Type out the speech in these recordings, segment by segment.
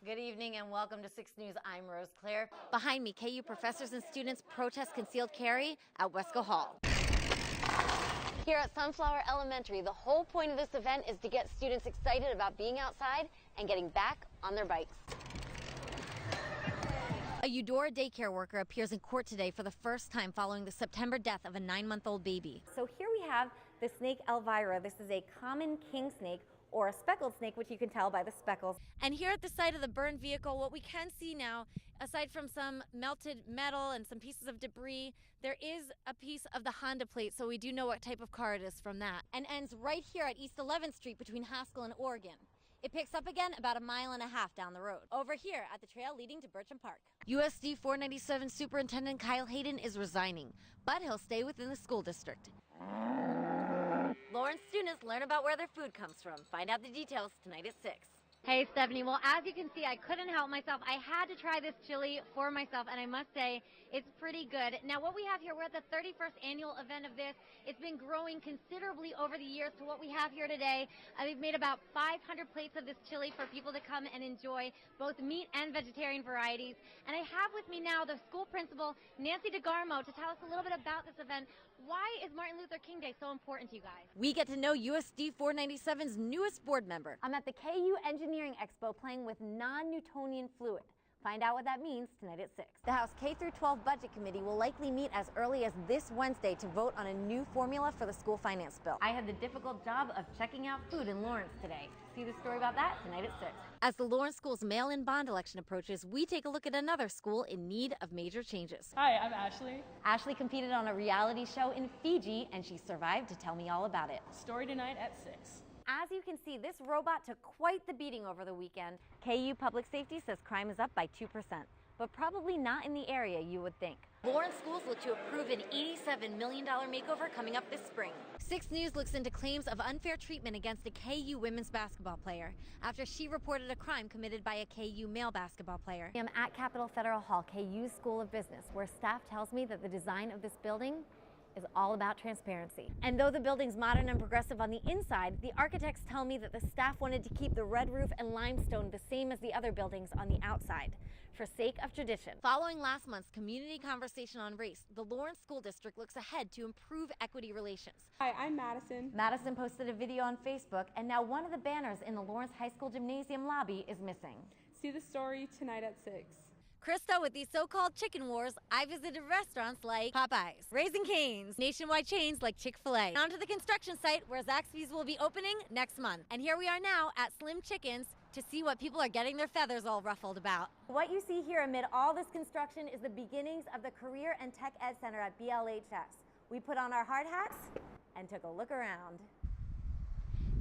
Good evening and welcome to 6 News. I'm Rose Claire. Behind me, KU professors and students protest concealed carry at Wesco Hall. Here at Sunflower Elementary, the whole point of this event is to get students excited about being outside and getting back on their bikes. A Eudora daycare worker appears in court today for the first time following the September death of a 9-month-old baby. So here we have the snake Elvira. This is a common king snake, or a speckled snake, which you can tell by the speckles. And here at the site of the burned vehicle, what we can see now, aside from some melted metal and some pieces of debris, there is a piece of the Honda plate, so we do know what type of car it is from that. And ends right here at East 11th Street between Haskell and Oregon. It picks up again about a mile and a half down the road, over here at the trail leading to Bertram Park. USD 497 Superintendent Kyle Hayden is resigning, but he'll stay within the school district. Lawrence students learn about where their food comes from. Find out the details tonight at 6. Hey, Stephanie. Well, as you can see, I couldn't help myself. I had to try this chili for myself, and I must say, it's pretty good. Now, what we have here, we're at the 31st annual event of this. It's been growing considerably over the years to what we have here today. They've made about 500 plates of this chili for people to come and enjoy both meat and vegetarian varieties. And I have with me now the school principal, Nancy DeGarmo, to tell us a little bit about this event. Why is Martin Luther King Day so important to you guys? We get to know USD 497's newest board member. I'm at the KU Engineering Expo playing with non-Newtonian fluid. Find out what that means tonight at 6. The House K-12 Budget Committee will likely meet as early as this Wednesday to vote on a new formula for the school finance bill. I had the difficult job of checking out food in Lawrence today. See the story about that tonight at 6. As the Lawrence School's mail-in bond election approaches, we take a look at another school in need of major changes. Hi, I'm Ashley. Ashley competed on a reality show in Fiji, and she survived to tell me all about it. Story tonight at 6. As you can see, this robot took quite the beating over the weekend. KU Public Safety says crime is up by 2%, but probably not in the area you would think. Lawrence schools look to approve an $87 million makeover coming up this spring. 6 News looks into claims of unfair treatment against a KU women's basketball player after she reported a crime committed by a KU male basketball player. I'm at Capitol Federal Hall, KU's School of Business, where staff tells me that the design of this building is all about transparency. And though the building's modern and progressive on the inside, the architects tell me that the staff wanted to keep the red roof and limestone the same as the other buildings on the outside, for sake of tradition. Following last month's community conversation on race, the Lawrence School District looks ahead to improve equity relations. Hi, I'm Madison. Madison posted a video on Facebook, and now one of the banners in the Lawrence High School gymnasium lobby is missing. See the story tonight at 6. Krista, with these so-called chicken wars, I visited restaurants like Popeyes, Raising Cane's, nationwide chains like Chick-fil-A. On to the construction site where Zaxby's will be opening next month. And here we are now at Slim Chickens to see what people are getting their feathers all ruffled about. What you see here amid all this construction is the beginnings of the Career and Tech Ed Center at BLHS. We put on our hard hats and took a look around.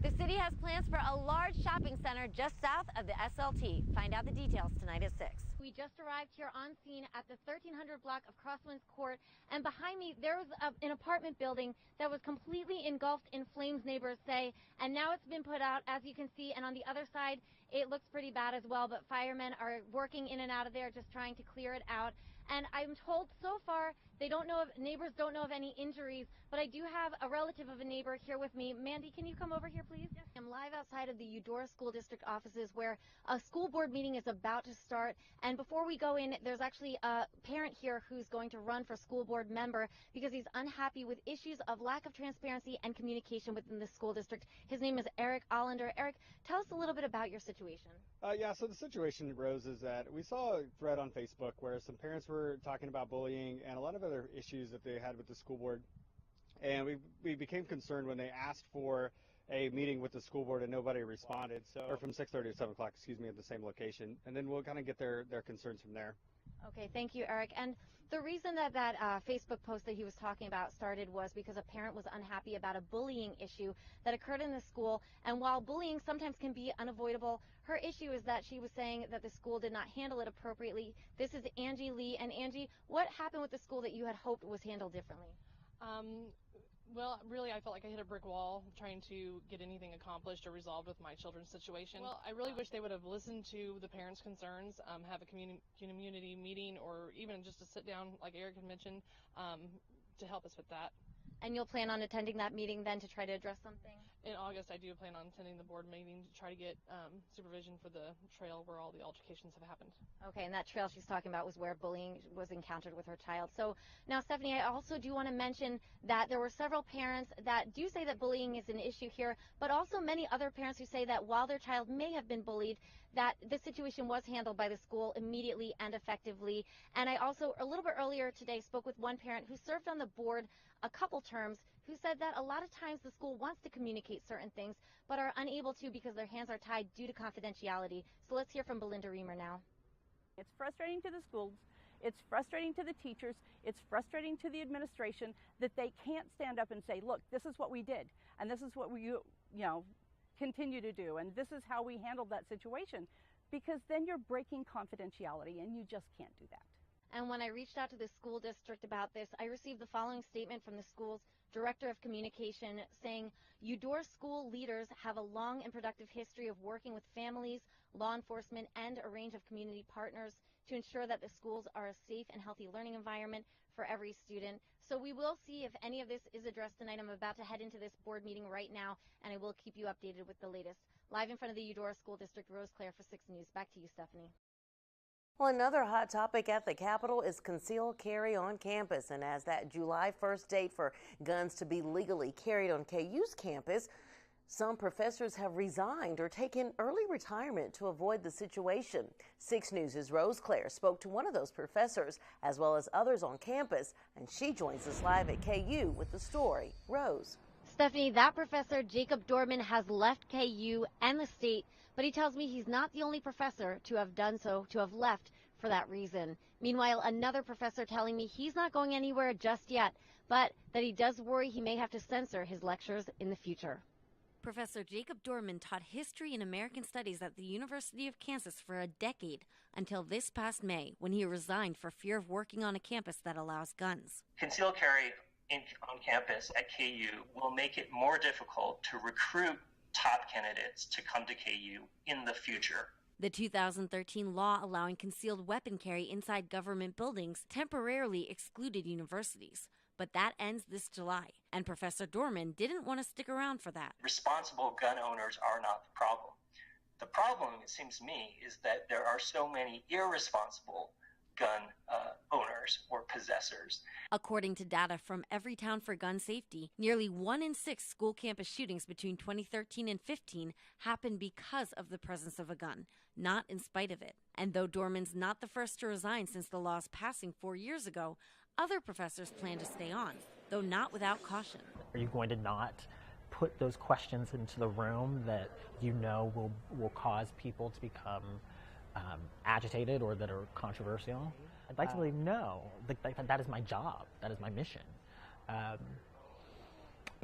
The city has plans for a large shopping center just south of the SLT. Find out the details tonight at 6. We just arrived here on scene at the 1300 block of Crosswinds Court, and behind me there was an apartment building that was completely engulfed in flames, neighbors say, and now it's been put out, as you can see, and on the other side it looks pretty bad as well, but firemen are working in and out of there just trying to clear it out. And I'm told so far neighbors don't know of any injuries, but I do have a relative of a neighbor here with me. Mandy, can you come over here, please? Yes. I'm live outside of the Eudora School District offices where a school board meeting is about to start. And before we go in, there's actually a parent here who's going to run for school board member because he's unhappy with issues of lack of transparency and communication within the school district. His name is Eric Allender. Eric, tell us a little bit about your situation. Yeah, so the situation, Rose, is that we saw a thread on Facebook where some parents were talking about bullying and a lot of other issues that they had with the school board. And we became concerned when they asked for a meeting with the school board and nobody responded. So, or from 6:30 to 7 o'clock, excuse me, at the same location. And then we'll kind of get their concerns from there. Okay, thank you, Eric. And the reason that Facebook post that he was talking about started was because a parent was unhappy about a bullying issue that occurred in the school. And while bullying sometimes can be unavoidable, her issue is that she was saying that the school did not handle it appropriately. This is Angie Lee. And Angie, what happened with the school that you had hoped was handled differently? Well, really, I felt like I hit a brick wall trying to get anything accomplished or resolved with my children's situation. Well, I really wish they would have listened to the parents' concerns, have a community meeting, or even just to sit down, like Eric had mentioned, to help us with that. And you'll plan on attending that meeting then to try to address something? In August, I do plan on attending the board meeting to try to get supervision for the trail where all the altercations have happened. Okay, and that trail she's talking about was where bullying was encountered with her child. So now, Stephanie, I also do want to mention that there were several parents that do say that bullying is an issue here, but also many other parents who say that while their child may have been bullied, that the situation was handled by the school immediately and effectively. And I also, a little bit earlier today, spoke with one parent who served on the board a couple terms, who said that a lot of times the school wants to communicate certain things, but are unable to because their hands are tied due to confidentiality. So let's hear from Belinda Reamer now. It's frustrating to the schools, it's frustrating to the teachers, it's frustrating to the administration that they can't stand up and say, look, this is what we did, and this is what we continue to do, and this is how we handled that situation, because then you're breaking confidentiality, and you just can't do that. And when I reached out to the school district about this, I received the following statement from the school's director of communication saying, Eudora school leaders have a long and productive history of working with families, law enforcement, and a range of community partners to ensure that the schools are a safe and healthy learning environment for every student. So we will see if any of this is addressed tonight. I'm about to head into this board meeting right now, and I will keep you updated with the latest. Live in front of the Eudora School District, Rose Claire for 6 News. Back to you, Stephanie. Well, another hot topic at the Capitol is concealed carry on campus. And as that July 1st date for guns to be legally carried on KU's campus, some professors have resigned or taken early retirement to avoid the situation. 6 News' Rose Claire spoke to one of those professors as well as others on campus, and she joins us live at KU with the story. Rose. Stephanie, that professor, Jacob Dorman, has left KU and the state, but he tells me he's not the only professor to have done so, to have left for that reason. Meanwhile, another professor telling me he's not going anywhere just yet, but that he does worry he may have to censor his lectures in the future. Professor Jacob Dorman taught history and American studies at the University of Kansas for a decade until this past May, when he resigned for fear of working on a campus that allows guns. Concealed carry on campus at KU will make it more difficult to recruit top candidates to come to KU in the future. The 2013 law allowing concealed weapon carry inside government buildings temporarily excluded universities. But that ends this July, and Professor Dorman didn't want to stick around for that. Responsible gun owners are not the problem. The problem, it seems to me, is that there are so many irresponsible gun owners or possessors. According to data from Everytown for Gun Safety, nearly 1 in 6 school campus shootings between 2013 and 15 happened because of the presence of a gun, not in spite of it. And though Dorman's not the first to resign since the law's passing 4 years ago, other professors plan to stay on, though not without caution. Are you going to not put those questions into the room that you know will cause people to become agitated or that are controversial? I'd like to believe no. That is my job. That is my mission. But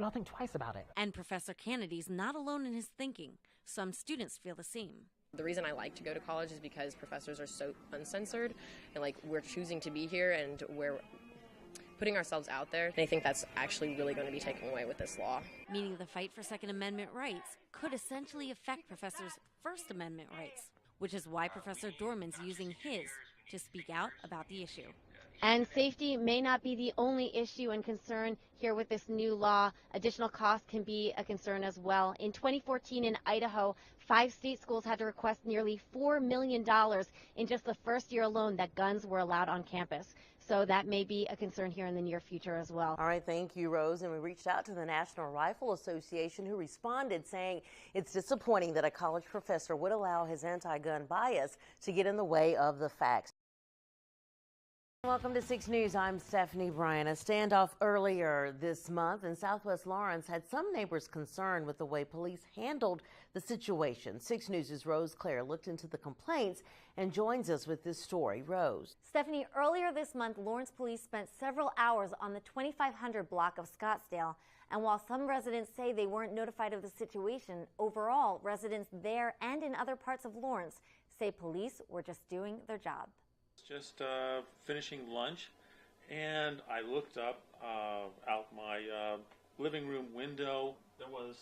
I'll think twice about it. And Professor Kennedy's not alone in his thinking. Some students feel the same. The reason I like to go to college is because professors are so uncensored, and we're choosing to be here and we're putting ourselves out there. And I think that's actually really going to be taken away with this law. Meaning the fight for Second Amendment rights could essentially affect professors' First Amendment rights, which is why Professor Dorman's using his to speak out about the issue. And safety may not be the only issue and concern here with this new law. Additional costs can be a concern as well. In 2014 in Idaho, 5 state schools had to request nearly $4 million in just the first year alone that guns were allowed on campus. So that may be a concern here in the near future as well. All right, thank you, Rose. And we reached out to the National Rifle Association, who responded saying it's disappointing that a college professor would allow his anti-gun bias to get in the way of the facts. Welcome to 6 News. I'm Stephanie Bryan. A standoff earlier this month in Southwest Lawrence had some neighbors concerned with the way police handled the situation. 6 News' Rose Claire looked into the complaints and joins us with this story. Rose. Stephanie, earlier this month, Lawrence police spent several hours on the 2500 block of Scottsdale. And while some residents say they weren't notified of the situation, overall, residents there and in other parts of Lawrence say police were just doing their job. Just finishing lunch, and I looked up out my living room window. There was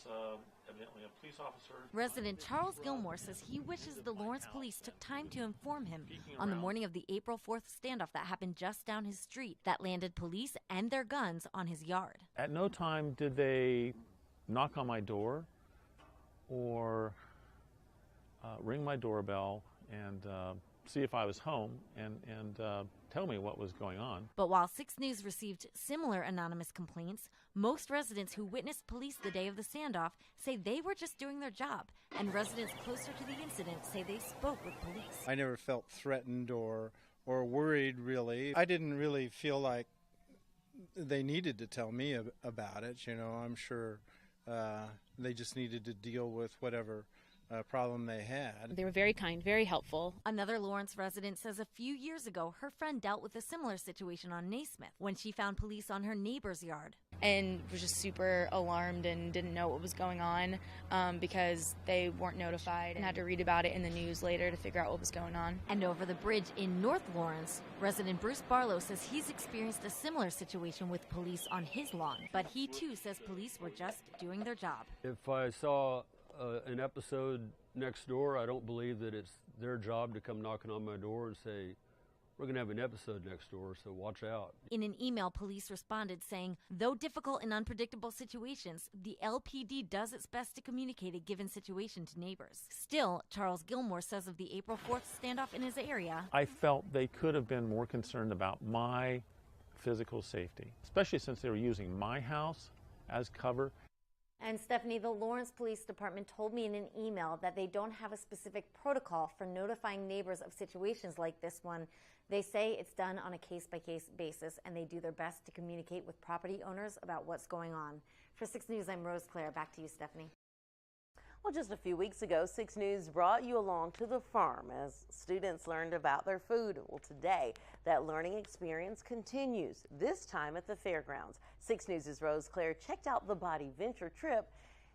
evidently a police officer. Resident Charles Gilmore says he wishes the Lawrence police took time to inform him on the morning of the April 4th standoff that happened just down his street that landed police and their guns on his yard. At no time did they knock on my door or ring my doorbell and see if I was home and tell me what was going on. But while 6 News received similar anonymous complaints, most residents who witnessed police the day of the standoff say they were just doing their job, and residents closer to the incident say they spoke with police. I never felt threatened or worried, really. I didn't really feel like they needed to tell me about it. You know, I'm sure they just needed to deal with whatever problem they had. They were very kind, very helpful. Another Lawrence resident says a few years ago, her friend dealt with a similar situation on Naismith when she found police on her neighbor's yard. And was just super alarmed and didn't know what was going on because they weren't notified and had to read about it in the news later to figure out what was going on. And over the bridge in North Lawrence, resident Bruce Barlow says he's experienced a similar situation with police on his lawn. But he too says police were just doing their job. If I saw an episode next door, I don't believe that it's their job to come knocking on my door and say, we're going to have an episode next door, so watch out. In an email, police responded saying, though difficult and unpredictable situations, the LPD does its best to communicate a given situation to neighbors. Still, Charles Gilmore says of the April 4th standoff in his area, I felt they could have been more concerned about my physical safety, especially since they were using my house as cover. And Stephanie, the Lawrence Police Department told me in an email that they don't have a specific protocol for notifying neighbors of situations like this one. They say it's done on a case-by-case basis, and they do their best to communicate with property owners about what's going on. For 6 News, I'm Rose Claire. Back to you, Stephanie. Well, just a few weeks ago, 6 News brought you along to the farm as students learned about their food. Well, today, that learning experience continues, this time at the fairgrounds. 6 News' Rose Claire checked out the Body Venture trip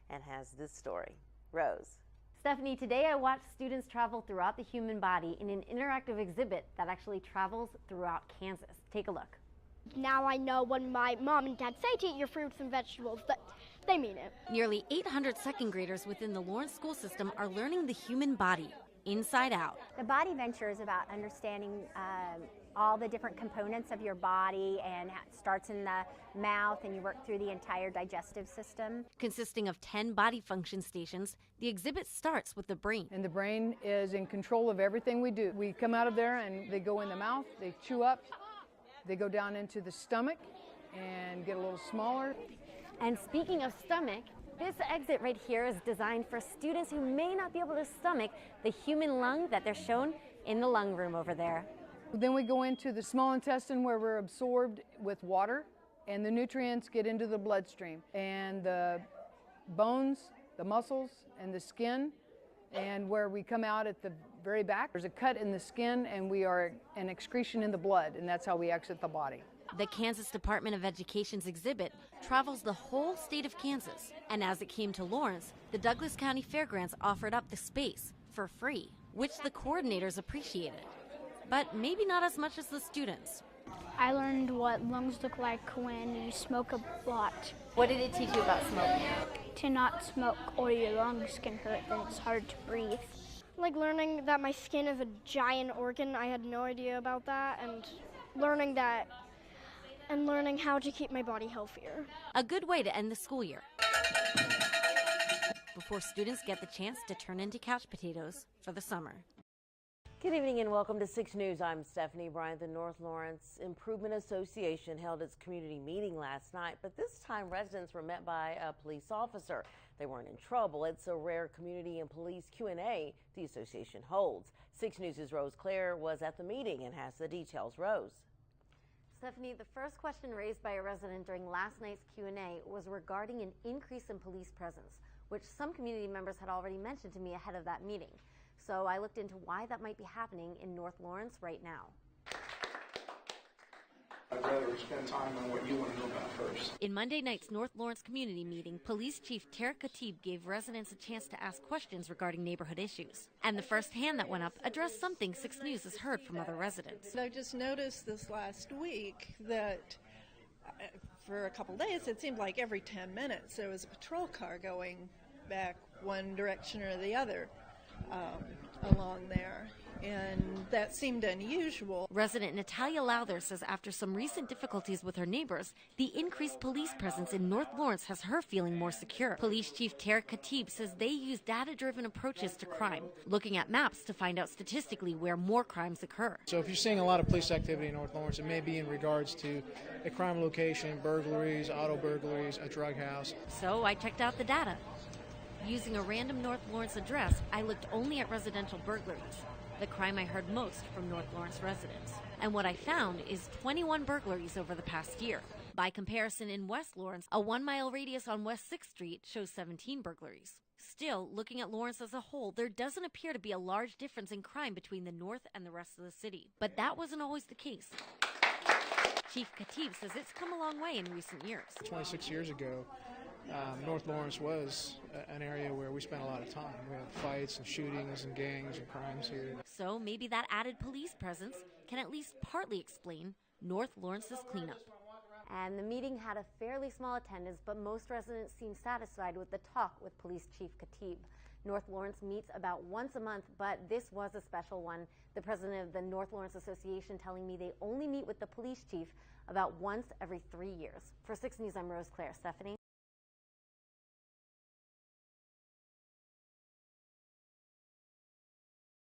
and has this story. Rose. Stephanie, today I watched students travel throughout the human body in an interactive exhibit that actually travels throughout Kansas. Take a look. Now I know when my mom and dad say to eat your fruits and vegetables, that they mean it. Nearly 800 second graders within the Lawrence school system are learning the human body inside out. The Body Venture is about understanding all the different components of your body, and it starts in the mouth and you work through the entire digestive system. Consisting of 10 body function stations, the exhibit starts with the brain. And the brain is in control of everything we do. We come out of there and they go in the mouth, they chew up, they go down into the stomach and get a little smaller. And speaking of stomach, this exit right here is designed for students who may not be able to stomach the human lung that they're shown in the lung room over there. Then we go into the small intestine where we're absorbed with water and the nutrients get into the bloodstream. And the bones, the muscles, and the skin, and where we come out at the very back, there's a cut in the skin and we are an excretion in the blood, and that's how we exit the body. The Kansas Department of Education's exhibit travels the whole state of Kansas. And as it came to Lawrence, the Douglas County Fairgrounds offered up the space for free, which the coordinators appreciated. But maybe not as much as the students. I learned what lungs look like when you smoke a lot. What did it teach you about smoking? To not smoke or your lungs can hurt, then it's hard to breathe. Like learning that my skin is a giant organ, I had no idea about that, and learning how to keep my body healthier. A good way to end the school year, before students get the chance to turn into couch potatoes for the summer. Good evening and welcome to 6 News. I'm Stephanie Bryant. The North Lawrence Improvement Association held its community meeting last night, but this time residents were met by a police officer. They weren't in trouble. It's a rare community and police Q&A the association holds. 6 News' Rose Claire was at the meeting and has the details. Rose. Stephanie, the first question raised by a resident during last night's Q&A was regarding an increase in police presence, which some community members had already mentioned to me ahead of that meeting. So I looked into why that might be happening in North Lawrence right now. I'd rather spend time on what you want to know about first. In Monday night's North Lawrence community meeting, Police Chief Tarek Khatib gave residents a chance to ask questions regarding neighborhood issues. And the first hand that went up addressed something 6 News has heard from other residents. I just noticed this last week that for a couple days, it seemed like every 10 minutes there was a patrol car going back one direction or the other along there. And that seemed unusual. Resident Natalia Lowther says after some recent difficulties with her neighbors, the increased police presence in North Lawrence has her feeling more secure. Police Chief Tarek Khatib says they use data-driven approaches to crime, looking at maps to find out statistically where more crimes occur. So if you're seeing a lot of police activity in North Lawrence, it may be in regards to a crime location, burglaries, auto burglaries, a drug house. So I checked out the data. Using a random North Lawrence address, I looked only at residential burglaries, the crime I heard most from North Lawrence residents. And what I found is 21 burglaries over the past year. By comparison, in West Lawrence, a 1-mile radius on West 6th Street shows 17 burglaries. Still, looking at Lawrence as a whole, there doesn't appear to be a large difference in crime between the north and the rest of the city. But that wasn't always the case. Chief Khatib says it's come a long way in recent years. 26 years ago, North Lawrence was an area where we spent a lot of time. We had fights and shootings and gangs and crimes here. So maybe that added police presence can at least partly explain North Lawrence's cleanup. And the meeting had a fairly small attendance, but most residents seemed satisfied with the talk with Police Chief Khatib. North Lawrence meets about once a month, but this was a special one. The president of the North Lawrence Association telling me they only meet with the police chief about once every 3 years. For 6 News, I'm Rose Claire. Stephanie?